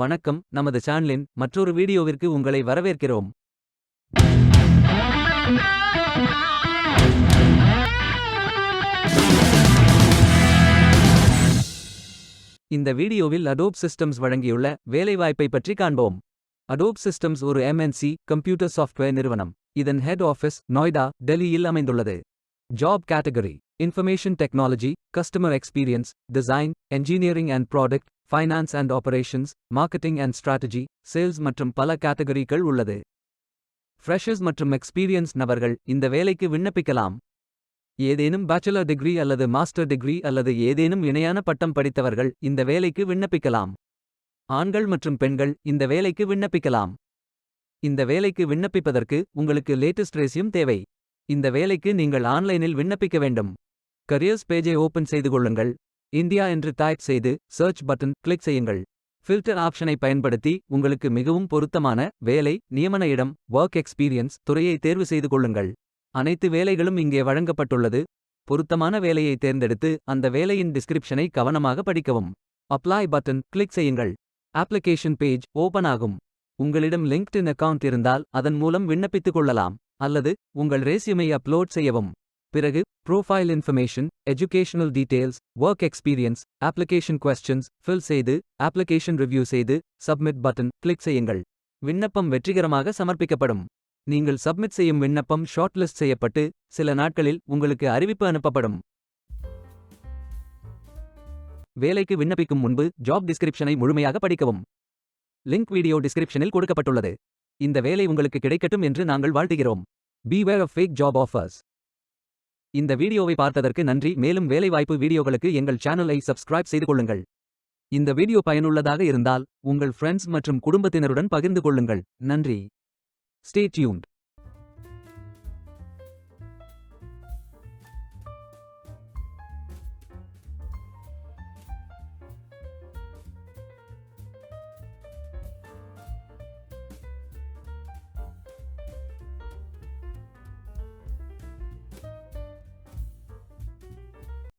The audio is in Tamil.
வணக்கம், நமது சேனலின் மற்றொரு வீடியோவிற்கு உங்களை வரவேற்கிறோம். இந்த வீடியோவில் Adobe Systems வழங்கியுள்ள வேலைவாய்ப்பை பற்றி காண்போம். Adobe Systems ஒரு MNC கம்ப்யூட்டர் சாஃப்ட்வேர் நிறுவனம். இதன் ஹெட் ஆஃபீஸ் நொய்டா, டெல்லியில் அமைந்துள்ளது. Job category: information technology, customer experience, design, engineering and product, finance and operations, marketing and strategy, sales மற்றும் பல கேட்டகரிகள் உள்ளது. ஃப்ரெஷர்ஸ் மற்றும் எக்ஸ்பீரியன்ஸ் நபர்கள் இந்த வேலைக்கு விண்ணப்பிக்கலாம். ஏதேனும் பேச்சுலர் டிகிரி அல்லது மாஸ்டர் டிகிரி அல்லது ஏதேனும் இணையான பட்டம் படித்தவர்கள் இந்த வேலைக்கு விண்ணப்பிக்கலாம். ஆண்கள் மற்றும் பெண்கள் இந்த வேலைக்கு விண்ணப்பிக்கலாம். இந்த வேலைக்கு விண்ணப்பிப்பதற்கு உங்களுக்கு லேட்டஸ்ட் ரெஸ்யூம் தேவை. இந்த வேலைக்கு நீங்கள் ஆன்லைனில் விண்ணப்பிக்க வேண்டும். கரியர்ஸ் பேஜை ஓபன் செய்து கொள்ளுங்கள். இந்தியா என்று டைப் செய்து சர்ச் பட்டன் கிளிக் செய்யுங்கள். ஃபில்டர் ஆப்ஷனை பயன்படுத்தி உங்களுக்கு மிகவும் பொருத்தமான வேலை, நியமன இடம், ஒர்க் எக்ஸ்பீரியன்ஸ் துறையை தேர்வு செய்து கொள்ளுங்கள். அனைத்து வேலைகளும் இங்கே வழங்கப்பட்டுள்ளது. பொருத்தமான வேலையை தேர்ந்தெடுத்து அந்த வேலையின் டிஸ்கிரிப்ஷனை கவனமாக படிக்கவும். அப்ளை பட்டன் கிளிக் செய்யுங்கள். அப்ளிகேஷன் பேஜ் ஓபன் ஆகும். உங்களிடம் லிங்க்டின் அக்கவுண்ட் இருந்தால் அதன் மூலம் விண்ணப்பித்துக் கொள்ளலாம். அல்லது உங்கள் ரெஸ்யூமை அப்லோட் செய்யவும். பிறகு profile information, educational details, work experience, application questions fill செய்து அப்ளிகேஷன் ரிவ்யூ செய்து சப்மிட் பட்டன் கிளிக் செய்யுங்கள். விண்ணப்பம் வெற்றிகரமாக சமர்ப்பிக்கப்படும். நீங்கள் சப்மிட் செய்யும் விண்ணப்பம் ஷார்ட்லிஸ்ட் செய்யப்பட்டு சில நாட்களில் உங்களுக்கு அறிவிப்பு அனுப்பப்படும். வேலைக்கு விண்ணப்பிக்கும் முன்பு ஜாப் டிஸ்கிரிப்ஷனை முழுமையாக படிக்கவும். லிங்க் வீடியோ டிஸ்கிரிப்ஷனில் கொடுக்கப்பட்டுள்ளது. இந்த வேலை உங்களுக்கு கிடைக்கட்டும் என்று நாங்கள் வாழ்த்துகிறோம். Beware of fake job offers. இந்த வீடியோவை பார்த்ததற்கு நன்றி. மேலும் வேலைவாய்ப்பு வீடியோகளுக்கு எங்கள் சேனலை சப்ஸ்கிரைப் செய்து கொள்ளுங்கள். இந்த வீடியோ பயனுள்ளதாக இருந்தால் உங்கள் ஃப்ரெண்ட்ஸ் மற்றும் குடும்பத்தினருடன் பகிர்ந்து கொள்ளுங்கள். நன்றி. Stay tuned.